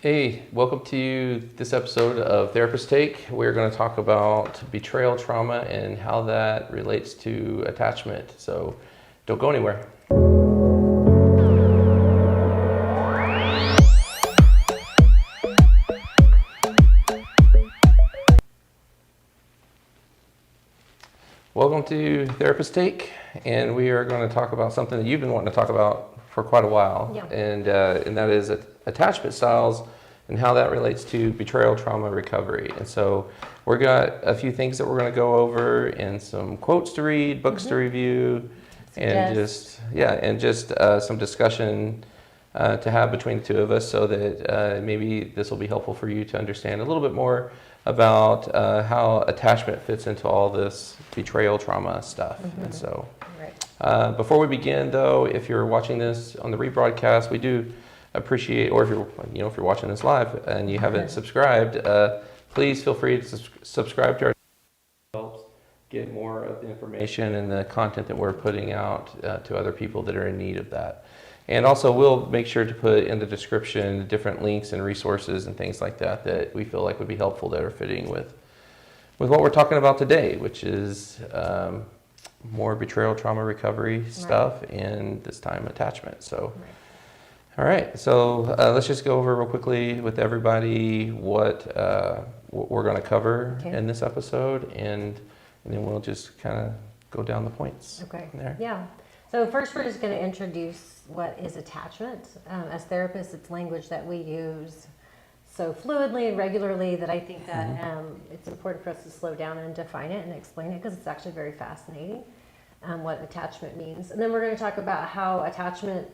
Hey, welcome to this episode of Therapist Take. We're going to talk about betrayal trauma and how that relates to attachment. So don't go anywhere. Welcome to Therapist Take, and we are going to talk about something that you've been wanting to talk about for quite a while, and that is attachment styles and how that relates to betrayal trauma recovery. And so we've got a few things that we're going to go over, and some quotes to read, books to review, and just some discussion to have between the two of us, so that maybe this will be helpful for you to understand a little bit more about how attachment fits into all this betrayal trauma stuff. And so before we begin, though, if you're watching this on the rebroadcast, we do appreciate, or if you're watching this live and you haven't subscribed, please feel free to subscribe to our channel. Helps get more of the information and the content that we're putting out to other people that are in need of that. And also, we'll make sure to put in the description different links and resources and things like that that we feel like would be helpful, that are fitting with what we're talking about today, which is more betrayal trauma recovery stuff, and this time attachment. So, all right. So let's just go over real quickly with everybody what we're going to cover in this episode, and then we'll just kind of go down the points. Okay. There. Yeah. So first, we're just going to introduce what is attachment. As therapists, it's language that we use so fluidly and regularly that I think that it's important for us to slow down and define it and explain it, because it's actually very fascinating what attachment means. And then we're going to talk about how attachment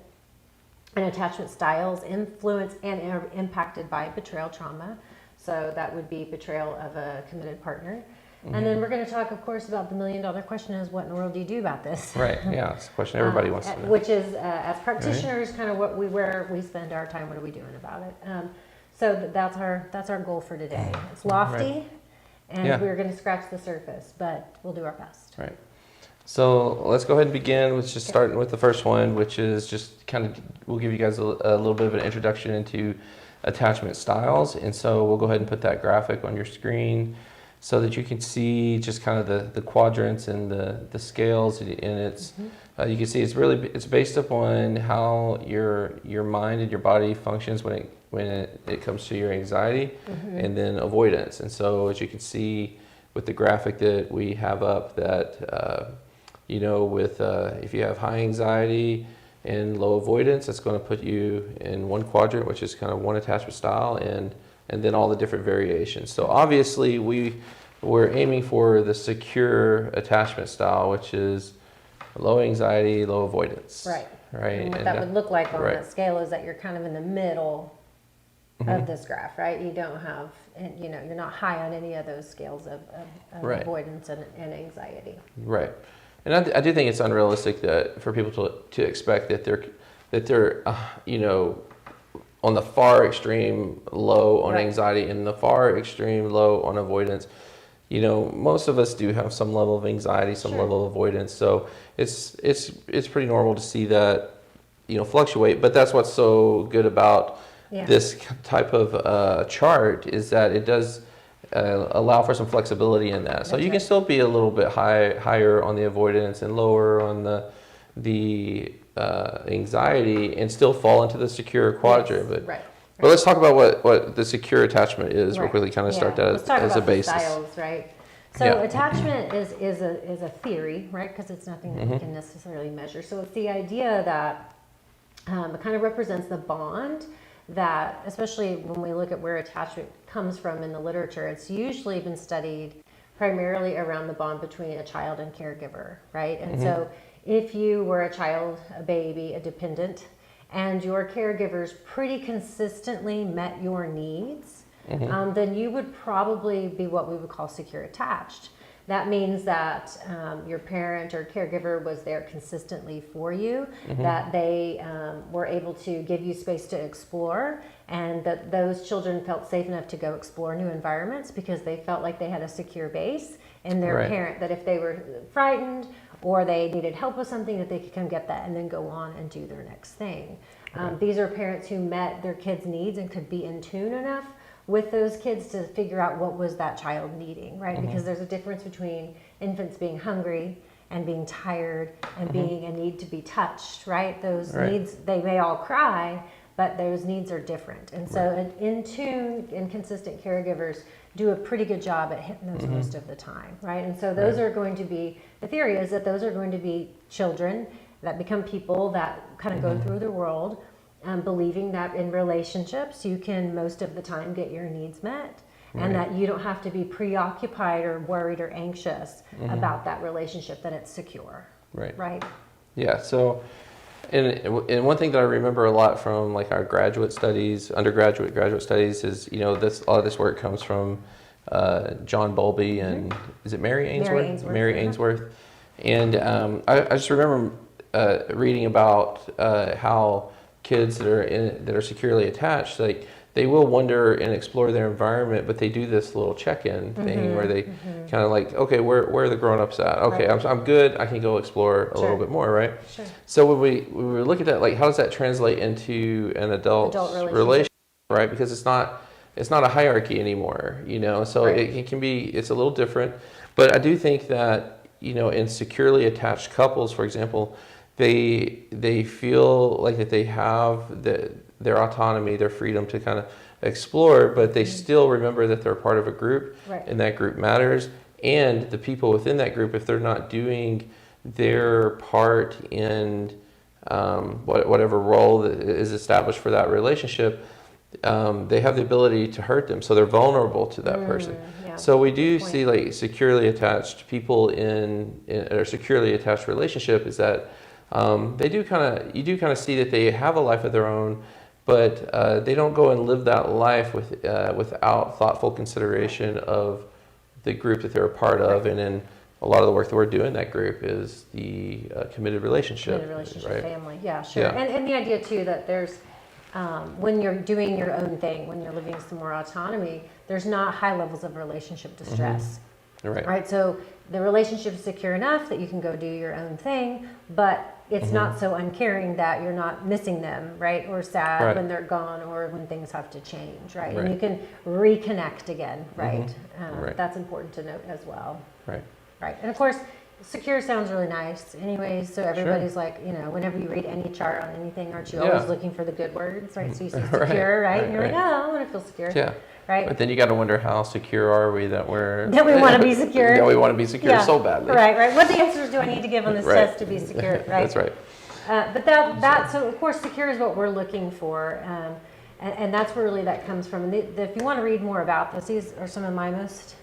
and attachment styles influence and are impacted by betrayal trauma. So that would be betrayal of a committed partner. And then we're going to talk, of course, about the million-dollar question: is what in the world do you do about this? Right. Yeah, it's a question everybody wants to know. Which is, as practitioners, kind of where we spend our time. What are we doing about it? So that's our goal for today. It's lofty, and we're going to scratch the surface, but we'll do our best. Right. So let's go ahead and begin with just starting with the first one, which is just kind of, we'll give you guys a little bit of an introduction into attachment styles. And so we'll go ahead and put that graphic on your screen so that you can see just kind of the quadrants and the scales. And it's you can see it's based upon how your mind and your body functions when it comes to your anxiety and then avoidance. And so as you can see with the graphic that we have up, that if you have high anxiety and low avoidance, that's going to put you in one quadrant, which is kind of one attachment style, and then all the different variations. So obviously we're aiming for the secure attachment style, which is low anxiety, low avoidance. Right. Right. And what that would look like on that scale is that you're kind of in the middle of this graph, right? You don't have, you're not high on any of those scales of avoidance and anxiety. Right. And I do think it's unrealistic that for people to expect that they're on the far extreme low on anxiety and the far extreme low on avoidance. Most of us do have some level of anxiety, some level of avoidance. So it's pretty normal to see that fluctuate. But that's what's so good about this type of chart, is that it does allow for some flexibility in that. So you can still be a little bit higher on the avoidance and lower on the anxiety, and still fall into the secure quadrant. But let's talk about what the secure attachment is. We'll really kind of start that as a basis. Styles, right? So attachment is a theory, right? Because it's nothing that we can necessarily measure. So it's the idea that it kind of represents the bond that, especially when we look at where attachment comes from in the literature, it's usually been studied primarily around the bond between a child and caregiver, right? And so if you were a child, a baby, a dependent, and your caregivers pretty consistently met your needs, then you would probably be what we would call secure attached. That means that your parent or caregiver was there consistently for you, that they were able to give you space to explore, and that those children felt safe enough to go explore new environments because they felt like they had a secure base in their parent, that if they were frightened or they needed help with something, that they could come get that and then go on and do their next thing. These are parents who met their kids' needs and could be in tune enough with those kids to figure out what was that child needing, right? Because there's a difference between infants being hungry and being tired and being a need to be touched, right? Those needs, they may all cry, but those needs are different. And so in tune and consistent caregivers do a pretty good job at hitting those most of the time, right? And so those are going to be, the theory is that those are going to be children that become people that kind of go through the world believing that in relationships you can most of the time get your needs met. And that you don't have to be preoccupied or worried or anxious about that relationship, that it's secure. Right? Yeah, so, and one thing that I remember a lot from like our graduate studies, undergraduate, graduate studies is, you know, a lot of this work comes from John Bowlby and is it Mary Ainsworth? Mary Ainsworth. And I just remember reading about how kids that are securely attached, like, they will wonder and explore their environment, but they do this little check-in thing where they kind of like, okay, where are the grown-ups at? Okay, I'm good. I can go explore a little bit more, right? So when we look at that, like, how does that translate into an adult relationship, right? Because it's not a hierarchy anymore, you know. So it can be, it's a little different. But I do think that, you know, in securely attached couples, for example, they feel like that they have their autonomy, their freedom to kind of explore, but they still remember that they're part of a group, and that group matters. And the people within that group, if they're not doing their part in whatever role that is established for that relationship, they have the ability to hurt them. So they're vulnerable to that person. So we do see like securely attached people in a securely attached relationship is that you do kind of see that they have a life of their own, but they don't go and live that life without thoughtful consideration of the group that they're a part of. And then a lot of the work that we're doing in that group is the committed relationship. Family, And the idea too that there's, when you're doing your own thing, when you're living some more autonomy, there's not high levels of relationship distress. Right. So the relationship is secure enough that you can go do your own thing, but it's not so uncaring that you're not missing them, right? Or sad when they're gone or when things have to change, right? And you can reconnect again, right? That's important to note as well. Right. And of course, secure sounds really nice anyways, so everybody's like, you know, whenever you read any chart on anything, aren't you always looking for the good words, right? So you see secure, right? And you're like, oh, I want to feel secure. Right. But then you got to wonder, how secure are we that we want to be secure? That we want to be secure so badly. Right. What answers do I need to give on this test to be secure? Right. That's right. But so of course, secure is what we're looking for, and that's where really that comes from. And if you want to read more about this, these are some of my most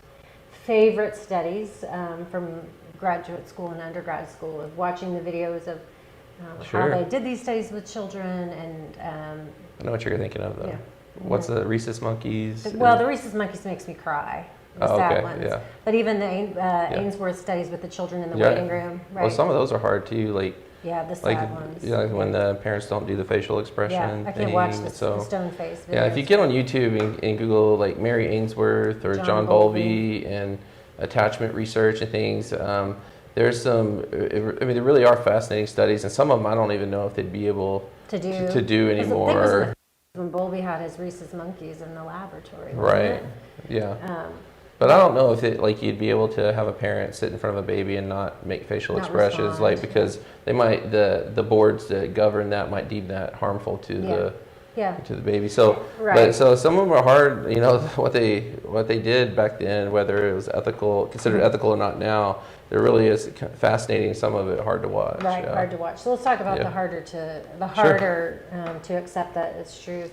favorite studies from graduate school and undergrad school, of watching the videos of how they did these studies with children. And I know what you're thinking of, though. What's the rhesus monkeys? Well, the rhesus monkeys makes me cry. The sad ones. But even the Ainsworth studies with the children in the waiting room. Right? Well, some of those are hard too. The sad ones. When the parents don't do the facial expression. I can't watch the stone face videos. Yeah, if you get on YouTube and Google like Mary Ainsworth or John Bowlby and attachment research and things, there's some. I mean, there really are fascinating studies, and some of them I don't even know if they'd be able to do anymore. When Bowlby had his rhesus monkeys in the laboratory. Right. Yeah. But I don't know if you'd be able to have a parent sit in front of a baby and not make facial expressions, because they might the boards that govern that might deem that harmful to the baby. So but some of them are hard. You know, what they did back then, whether it was considered ethical or not now, there really is fascinating. Some of it hard to watch. Hard to watch. So let's talk about the harder to accept that it's true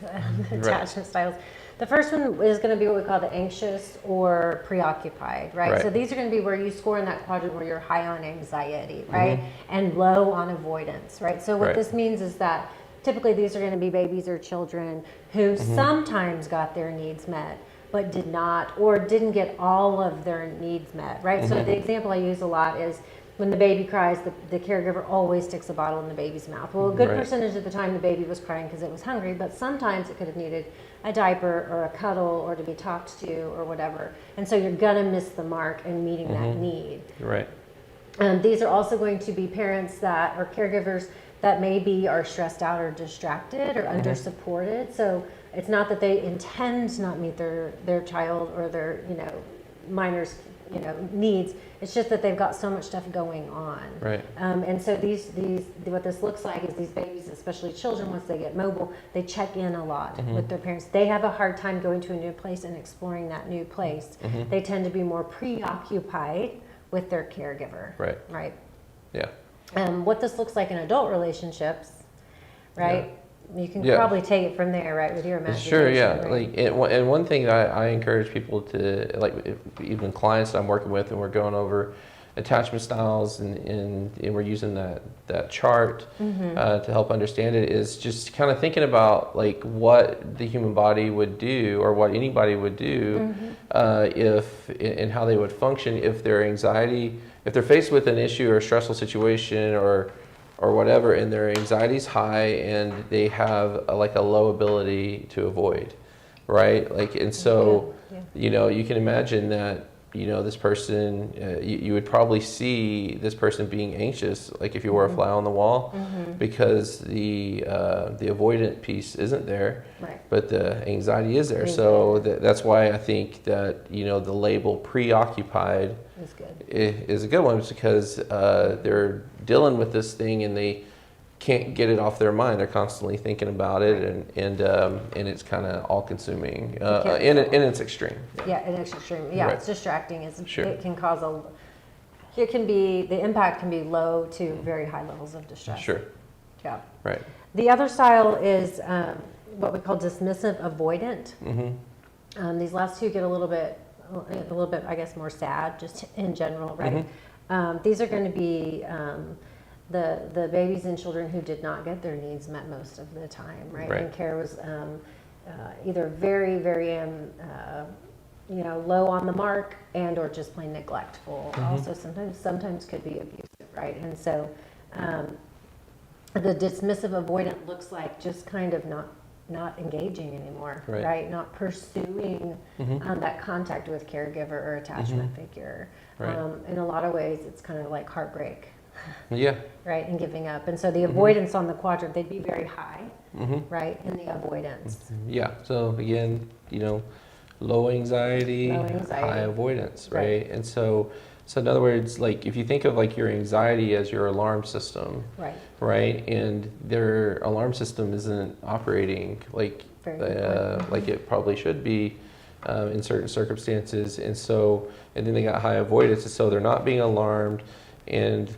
attachment styles. The first one is going to be what we call the anxious or preoccupied, right? So these are going to be where you score in that quadrant where you're high on anxiety, right? And low on avoidance, right? So what this means is that typically these are going to be babies or children who sometimes got their needs met, but did not, or didn't get all of their needs met, right? So the example I use a lot is when the baby cries, the caregiver always sticks a bottle in the baby's mouth. Well, a good percentage of the time the baby was crying because it was hungry, but sometimes it could have needed a diaper or a cuddle or to be talked to or whatever. And so you're gonna miss the mark in meeting that need. Right. These are also going to be parents that, or caregivers that maybe are stressed out or distracted or under supported. So it's not that they intend to not meet their child or their, minor's, needs. It's just that they've got so much stuff going on. Right. And so these what this looks like is these babies, especially children, once they get mobile, they check in a lot with their parents. They have a hard time going to a new place and exploring that new place. They tend to be more preoccupied with their caregiver. Right. Right. Yeah. What this looks like in adult relationships, right? Yeah. You can Yeah. probably take it from there, right, with your imagination. Sure, yeah. Right? And one thing that I encourage people to, like, even clients that I'm working with, and we're going over attachment styles, and we're using that chart to help understand it, is just kind of thinking about like what the human body would do, or what anybody would do if, and how they would function if their anxiety, if they're faced with an issue or a stressful situation or whatever, and their anxiety's high and they have a low ability to avoid, right? Like, and so, you can imagine that, this person, you would probably see this person being anxious, like if you were a fly on the wall, because the avoidant piece isn't there, right, but the anxiety is there. So that's why I think that, the label preoccupied is a good one, because they're dealing with this thing and they can't get it off their mind. They're constantly thinking about it, and it's kind of all consuming in its extreme. Yeah, in its extreme. Yeah, right. It's distracting. Sure. It can cause the impact can be low to very high levels of distress. Sure. Yeah. Right. The other style is what we call dismissive avoidant. These last two get a little bit, I guess, more sad, just in general, right? These are going to be the babies and children who did not get their needs met most of the time, right? And care was either very, very, low on the mark, and or just plain neglectful. Also, sometimes could be abusive, right? And so, the dismissive avoidant looks like just kind of not engaging anymore, right? Not pursuing that contact with caregiver or attachment figure. Right. In a lot of ways, it's kind of like heartbreak. Yeah. Right, and giving up. And so the avoidance on the quadrant, they'd be very high, right, in the avoidance. Yeah. So again, low anxiety, high avoidance, right? And so in other words, like if you think of like your anxiety as your alarm system, right, and their alarm system isn't operating like it probably should be in certain circumstances, and then they got high avoidance, and so they're not being alarmed, and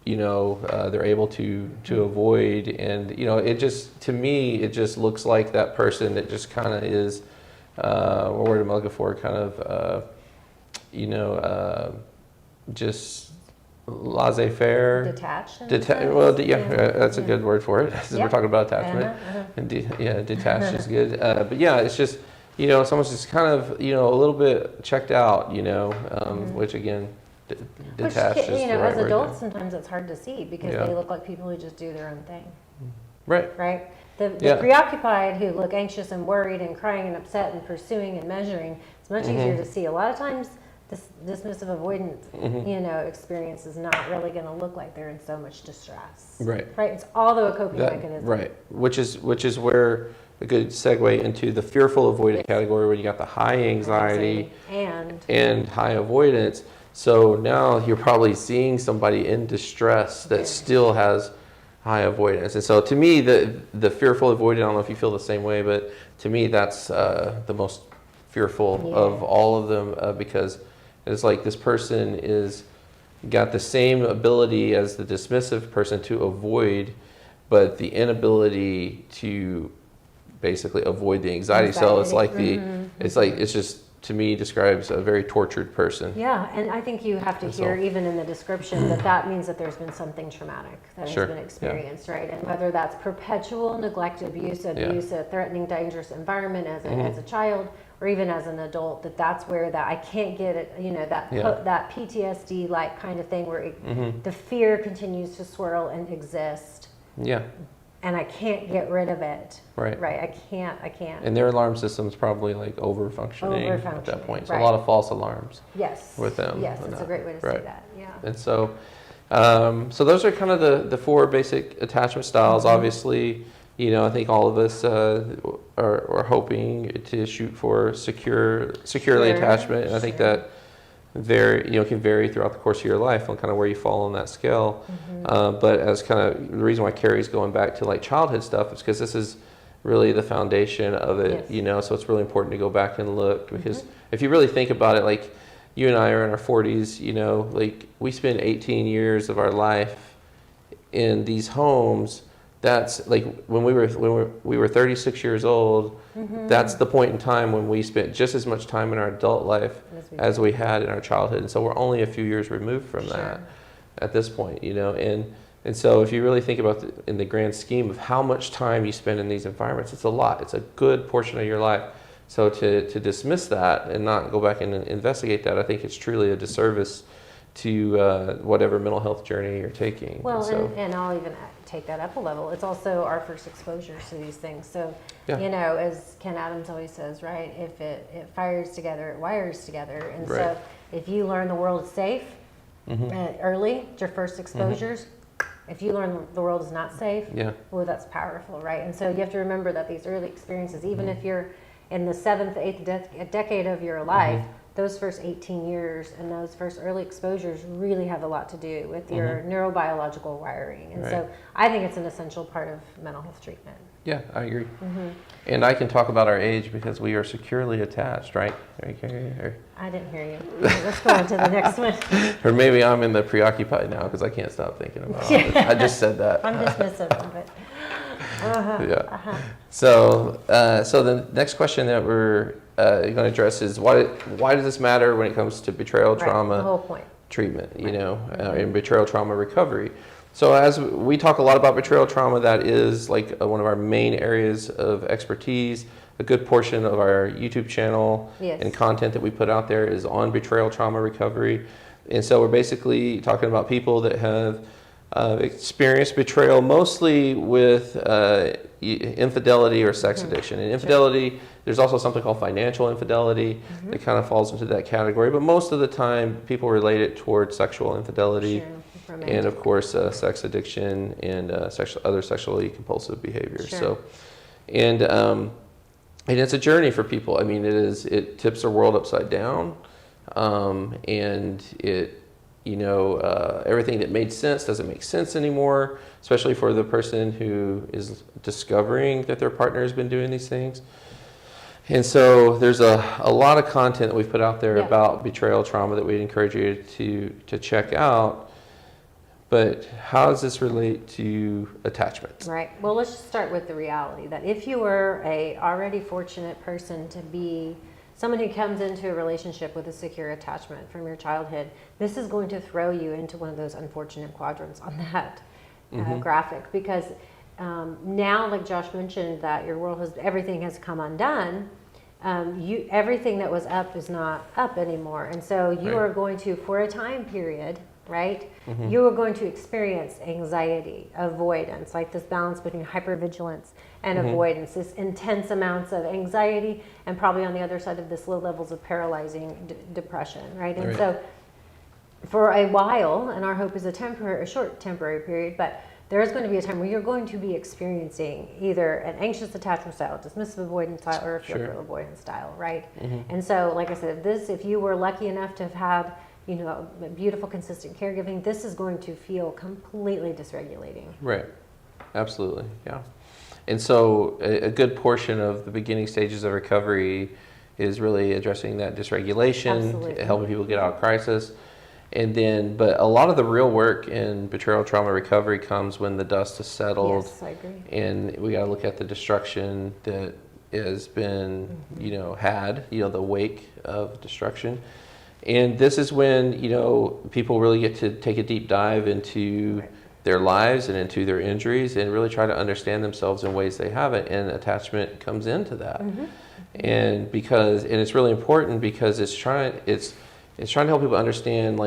they're able to avoid, and it just, to me, it just looks like that person that just kind of is what word am I looking for, kind of just laissez-faire, detached. That's a good word for it, since we're talking about attachment. And detached is good, but yeah, it's just someone's just kind of a little bit checked out, which again, detached is the right as word adults, there. Sometimes it's hard to see because they look like people who just do their own thing. Right. The preoccupied, who look anxious and worried and crying and upset and pursuing and measuring, it's much easier to see. A lot of times, this dismissive avoidant, experience is not really going to look like they're in so much distress. Right. It's although a coping mechanism. Right. Which is where a good segue into the fearful avoidant category, where you got the high anxiety and high avoidance. So now you're probably seeing somebody in distress that still has high avoidance. And so to me, the fearful avoidant, I don't know if you feel the same way, but to me that's the most fearful of all of them, because it's like this person is got the same ability as the dismissive person to avoid, but the inability to basically avoid the anxiety. So it's like it's just, to me, describes a very tortured person. Yeah, and I think you have to hear, even in the description, that means that there's been something traumatic that has been experienced, right? And whether that's perpetual neglect, abuse, a threatening, dangerous environment as a child, or even as an adult, that's where that I can't get it, that PTSD like kind of thing, where the fear continues to swirl and exist. Yeah. And I can't get rid of it. Right. I can't. And their alarm system's probably like over-functioning at that point. So a lot of false alarms. Yes. With them. Yes, that's a great way to say that. Yeah. And so, So those are kind of the four basic attachment styles. Obviously, I think all of us are hoping to shoot for securely attachment, and I think that can vary throughout the course of your life on kind of where you fall on that scale. But as kind of the reason why Carrie's going back to like childhood stuff is because this is really the foundation of it. Yes. So it's really important to go back and look, because if you really think about it, like you and I are in our 40s, like we spend 18 years of our life in these homes. That's like when we were 36 years old. That's the point in time when we spent just as much time in our adult life as we had in our childhood, and so we're only a few years removed from that at this point, and so if you really think about in the grand scheme of how much time you spend in these environments, it's a lot. It's a good portion of your life. So to dismiss that and not go back and investigate that, I think it's truly a disservice to whatever mental health journey you're taking. Well, and I'll even take that up a level. It's also our first exposures to these things. So, as Ken Adams always says, right, if it fires together, it wires together. And so if you learn the world is safe early, it's your first exposures. If you learn the world is not safe, well, that's powerful, right? And so you have to remember that these early experiences, even if you're in the 7th, 8th decade of your life, those first 18 years and those first early exposures really have a lot to do with your neurobiological wiring. And so I think it's an essential part of mental health treatment. Yeah, I agree. And I can talk about our age because we are securely attached, right? I didn't hear you. Let's go on to the next one. Or maybe I'm in the preoccupied now because I can't stop thinking about it. I just said that. I'm dismissive of it. So the next question that we're going to address is why does this matter when it comes to betrayal trauma the whole point. treatment, and betrayal trauma recovery. So as we talk a lot about betrayal trauma, that is like one of our main areas of expertise. A good portion of our YouTube channel and content that we put out there is on betrayal trauma recovery. And so we're basically talking about people that have experienced betrayal, mostly with infidelity or sex addiction. And infidelity, there's also something called financial infidelity that kind of falls into that category. But most of the time, people relate it towards sexual infidelity. And of course, sex addiction and other sexually compulsive behaviors. So, and it's a journey for people. I mean, it tips their world upside down, and it, everything that made sense doesn't make sense anymore, especially for the person who is discovering that their partner has been doing these things. And so there's a lot of content that we've put out there about betrayal trauma that we'd encourage you to check out. But how does this relate to attachment? Right. Well, let's just start with the reality that if you were a already fortunate person to be someone who comes into a relationship with a secure attachment from your childhood, this is going to throw you into one of those unfortunate quadrants on that graphic, because now, like Josh mentioned, that your world everything has come undone. Everything that was up is not up anymore, and so you are going to, for a time period, right? You are going to experience anxiety, avoidance, like this balance between hypervigilance and avoidance, this intense amounts of anxiety, and probably on the other side of this, low levels of paralyzing depression, right? And so for a while, and our hope is a short temporary period, but there's going to be a time where you're going to be experiencing either an anxious attachment style, dismissive avoidant style, or a fearful-avoidant style, right? And so, like I said, if you were lucky enough to have had beautiful, consistent caregiving, this is going to feel completely dysregulating. Right. Absolutely. Yeah. And so a good portion of the beginning stages of recovery is really addressing that dysregulation, helping people get out of crisis. And then, but a lot of the real work in betrayal trauma recovery comes when the dust has settled. Yes, I agree. And we got to look at the destruction that has been, had, the wake of destruction. And this is when, people really get to take a deep dive into their lives and into their injuries and really try to understand themselves in ways they haven't. And attachment comes into that. And it's really important because it's trying to help people understand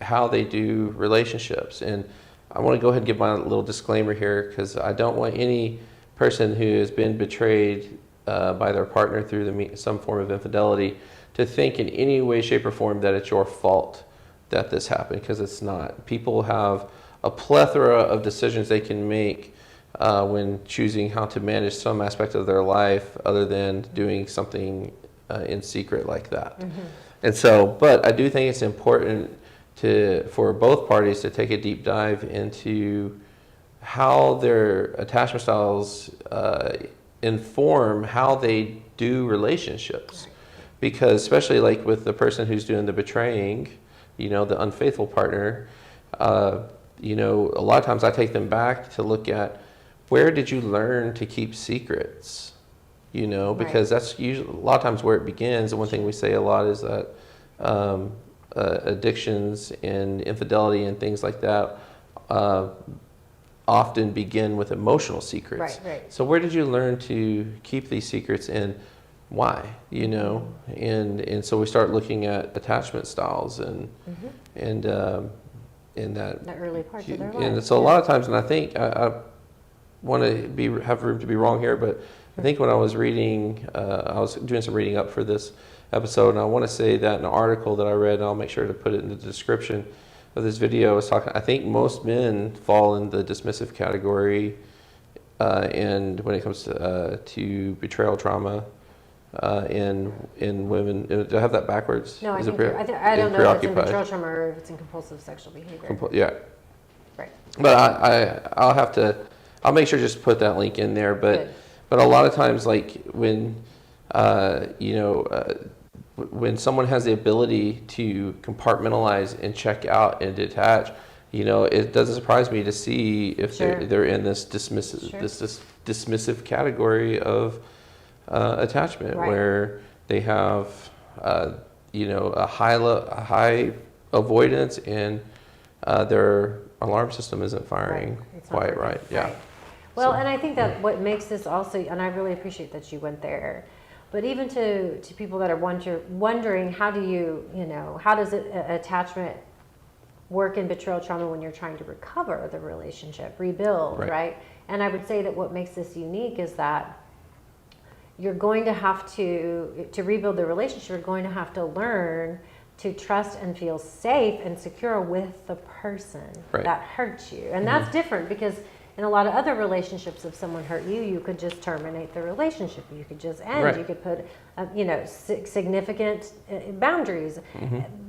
how they do relationships. And I want to go ahead and give my little disclaimer here, because I don't want any person who has been betrayed by their partner through some form of infidelity to think in any way, shape, or form that it's your fault that this happened, because it's not. People have a plethora of decisions they can make when choosing how to manage some aspect of their life other than doing something in secret like that. And so, but I do think it's important for both parties to take a deep dive into how their attachment styles inform how they do relationships. Because especially like with the person who's doing the betraying, the unfaithful partner, a lot of times I take them back to look at, where did you learn to keep secrets? Because that's usually a lot of times where it begins. And one thing we say a lot is that addictions and infidelity and things like that often begin with emotional secrets. Right. So where did you learn to keep these secrets, and why? And so we start looking at attachment styles and in that the early parts of their life. And so a lot of times, and I think I want to have room to be wrong here, but I think when I was reading, I was doing some reading up for this episode, and I want to say that an article that I read, and I'll make sure to put it in the description of this video, was talking, I think most men fall in the dismissive category, and when it comes to betrayal trauma, in women. Do I have that backwards? No, I Is think it I don't know if it's in preoccupied? betrayal trauma or if it's in compulsive sexual behavior. Yeah. Right. But I'll make sure just put that link in there. But a lot of times, like when when someone has the ability to compartmentalize and check out and detach, it doesn't surprise me to see if they're in this dismissive category of attachment, where they have a high avoidance, and their alarm system isn't firing quite right. Yeah. Well, and I think that what makes this also, and I really appreciate that you went there, but even to people that are wondering, how does attachment work in betrayal trauma when you're trying to recover the relationship, rebuild, right? And I would say that what makes this unique is that you're going to have to rebuild the relationship, you're going to have to learn to trust and feel safe and secure with the person that hurt you. And that's different, because in a lot of other relationships, if someone hurt you, you could just terminate the relationship. You could just end. You could put, significant boundaries.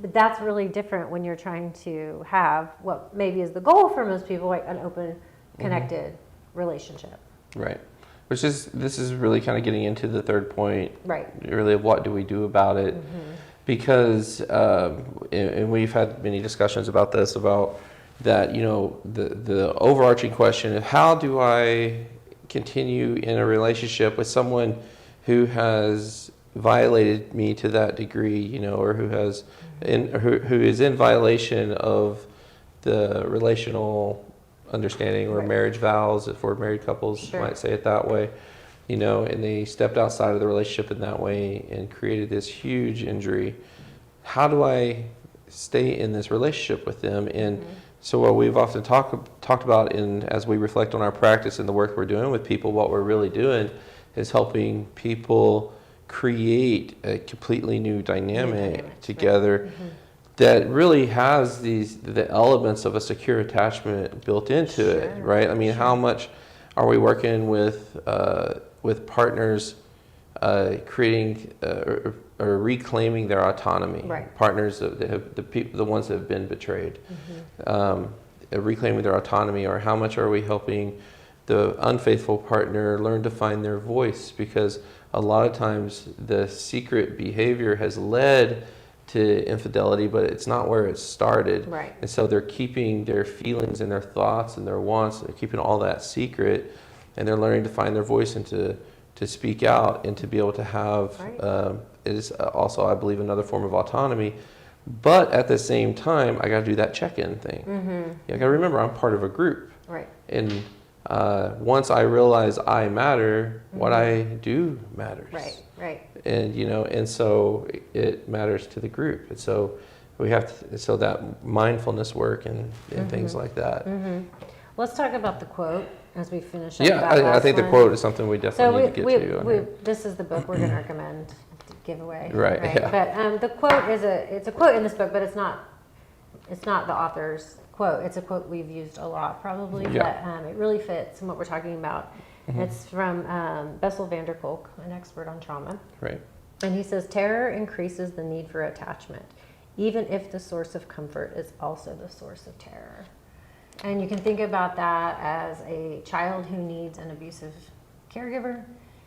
But that's really different when you're trying to have what maybe is the goal for most people, like an open, connected relationship. Right. This is really kind of getting into the third point. Right. Really, of what do we do about it? Because, and we've had many discussions about this, about that, the overarching question of, how do I continue in a relationship with someone who has violated me to that degree, or who is in violation of the relational understanding or marriage vows, for married couples might say it that way, and they stepped outside of the relationship in that way and created this huge injury. How do I stay in this relationship with them? And so what we've often talked about, as we reflect on our practice and the work we're doing with people, what we're really doing is helping people create a completely new dynamic together that really has the elements of a secure attachment built into it, right? I mean, how much are we working with partners creating or reclaiming their autonomy? Partners that have the ones that have been betrayed, reclaiming their autonomy, or how much are we helping the unfaithful partner learn to find their voice? Because a lot of times the secret behavior has led to infidelity, but it's not where it started. And so they're keeping their feelings and their thoughts and their wants, they're keeping all that secret, and they're learning to find their voice and to speak out and to be able to have, it is also, I believe, another form of autonomy. But at the same time, I got to do that check-in thing. I got to remember I'm part of a group. And once I realize I matter, what I do matters. And and so it matters to the group. And so we have to, so that mindfulness work and things like that. Let's talk about the quote as we finish up. I think the quote is something we definitely need to get to. This is the book we're going to recommend to give away. But the quote it's a quote in this book, but it's not it's not the author's quote. It's a quote we've used a lot probably, but it really fits in what we're talking about. It's from Bessel van der Kolk, an expert on trauma. Right. And he says, terror increases the need for attachment, even if the source of comfort is also the source of terror. And you can think about that as a child who needs an abusive caregiver,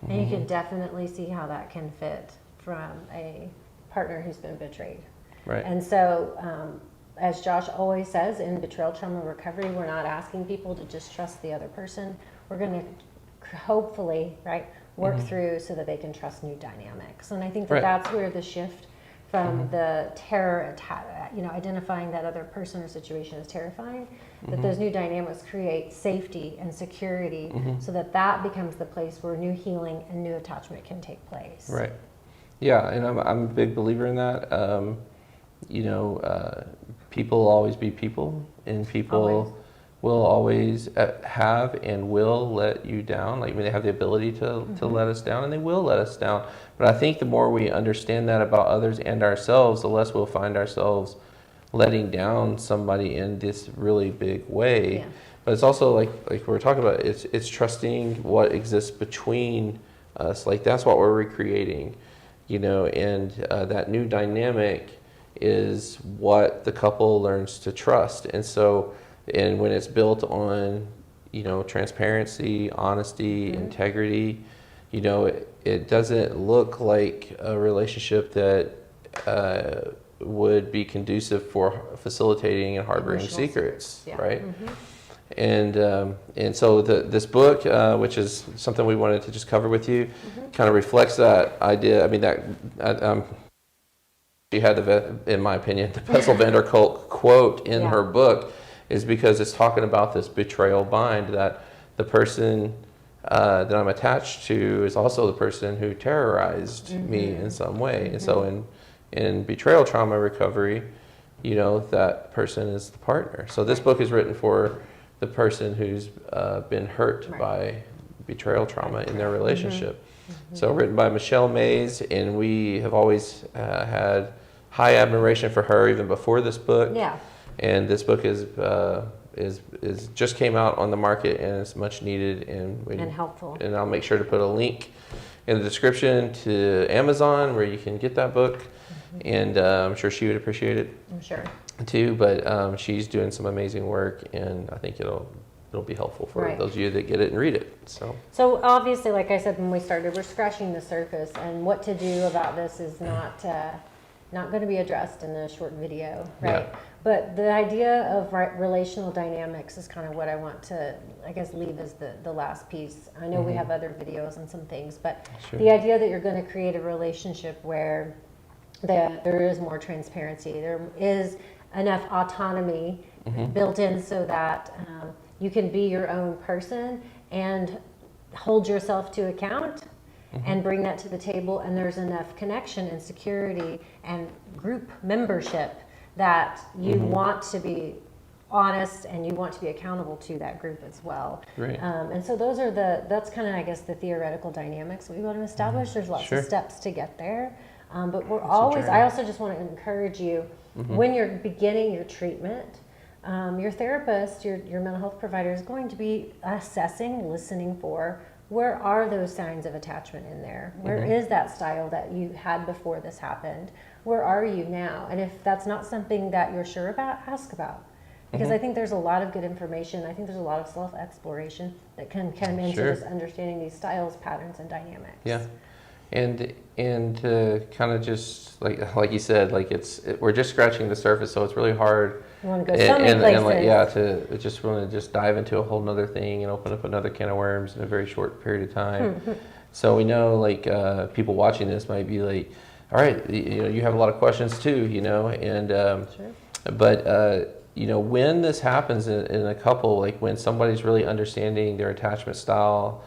and you can definitely see how that can fit from a partner who's been betrayed. Right. And so, as Josh always says, in betrayal trauma recovery, we're not asking people to just trust the other person. We're going to hopefully, right, work through so that they can trust new dynamics. And I think that that's where the shift from the terror, identifying that other person or situation as terrifying, that those new dynamics create safety and security so that that becomes the place where new healing and new attachment can take place. Right. Yeah, and I'm a big believer in that. People will always be people, and people will always have and will let you down. Like, they have the ability to let us down, and they will let us down. But I think the more we understand that about others and ourselves, the less we'll find ourselves letting down somebody in this really big way. Yeah. But it's also like we're talking about, it's trusting what exists between us. Like, that's what we're recreating, and that new dynamic is what the couple learns to trust. And when it's built on, transparency, honesty, integrity, it doesn't look like a relationship that would be conducive for facilitating and harboring secrets, right? And so this book, which is something we wanted to just cover with you, kind of reflects that idea. I mean, she had, in my opinion, the Bessel van der Kolk quote in her book, is because it's talking about this betrayal bind, that the person that I'm attached to is also the person who terrorized me in some way. And so in betrayal trauma recovery, that person is the partner. So this book is written for the person who's been hurt by betrayal trauma in their relationship. So written by Michelle Mays, and we have always had high admiration for her even before this book. Yeah. And this book is just came out on the market, and it's much needed and helpful. And I'll make sure to put a link in the description to Amazon where you can get that book. And I'm sure she would appreciate it. I'm sure too. But she's doing some amazing work, and I think it'll be helpful for those of you that get it and read it. So obviously, like I said when we started, we're scratching the surface, and what to do about this is not going to be addressed in a short video, right? Yeah. But the idea of relational dynamics is kind of what I want to, I guess, leave as the last piece. I know we have other videos and some things, but the idea that you're going to create a relationship where there is more transparency, there is enough autonomy built in so that you can be your own person and hold yourself to account and bring that to the table, and there's enough connection and security and group membership that you want to be honest and you want to be accountable to that group as well. Right. And so that's kind of, I guess, the theoretical dynamics we want to establish. There's lots of steps to get there. But I also just want to encourage you, when you're beginning your treatment, your therapist, your mental health provider is going to be assessing, listening for, where are those signs of attachment in there? Where is that style that you had before this happened? Where are you now? And if that's not something that you're sure about, ask about. Because I think there's a lot of good information. I think there's a lot of self-exploration that can come into just understanding these styles, patterns, and dynamics. Yeah. And kind of just like you said, we're just scratching the surface, so it's really hard. You want to go so many places. To just want to just dive into a whole nother thing and open up another can of worms in a very short period of time. So we know, people watching this might be like, all right, you have a lot of questions too, and but when this happens in a couple, when somebody's really understanding their attachment style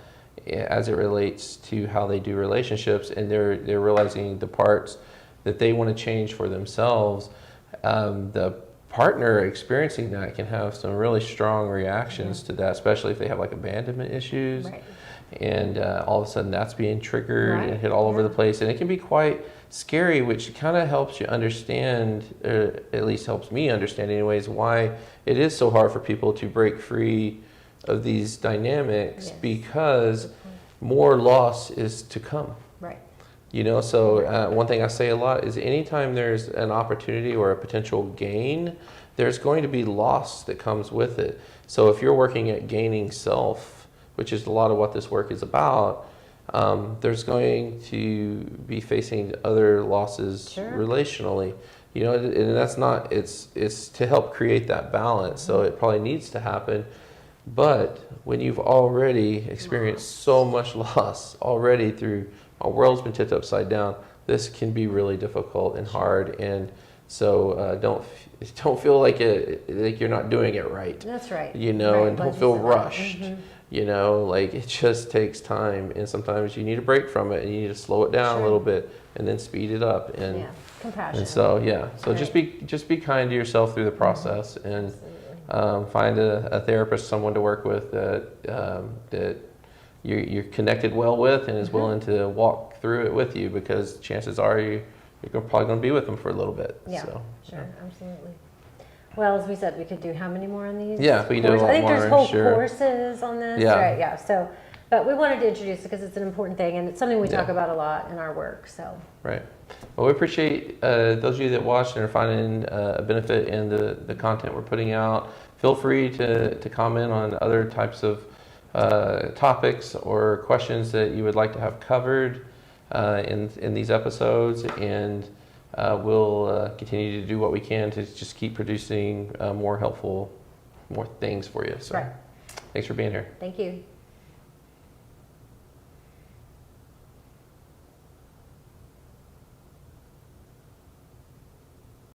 as it relates to how they do relationships, and they're realizing the parts that they want to change for themselves, the partner experiencing that can have some really strong reactions to that, especially if they have abandonment issues. Right. and all of a sudden that's being triggered Right. and hit all over the place, and it can be quite scary, which kind of helps you understand, or at least helps me understand anyways, why it is so hard for people to break free of these dynamics, Yes. because more loss is to come. Right. You know, so one thing I say a lot is anytime there's an opportunity or a potential gain, there's going to be loss that comes with it. So if you're working at gaining self, which is a lot of what this work is about, there's going to be facing other losses Sure. relationally. You know, and that's not, it's to help create that balance. So it probably needs to happen. But when you've already experienced so much loss already through, our world's been tipped upside down, this can be really difficult and hard. And so don't feel like you're not doing it right. That's right. You know, Right. and don't Like you feel said. rushed. Mhm. You know, like it just takes time, and sometimes you need a break from it, and you need to slow it down Sure. a little bit, and then speed it up. And Yeah. Compassion. and so so Right. just be kind to yourself through the process, and find a therapist, someone to work with that you're connected well with, and is willing to walk through it with you, because chances are you're probably going to be with them for a little bit. Yeah, So, sure, absolutely. Well, as we said, we could do how many more on these? Yeah, we could do a lot I think more, there's whole sure. courses on this, Yeah. right? Yeah. So, but we wanted to introduce it because it's an important thing, and it's something we talk Yeah. about a lot in our work. So, right. Well, we appreciate those of you that watched and are finding a benefit in the content we're putting out. Feel free to comment on other types of topics or questions that you would like to have covered in these episodes, and we'll continue to do what we can to just keep producing more helpful, more things for you. So, right. thanks for being here. Thank you.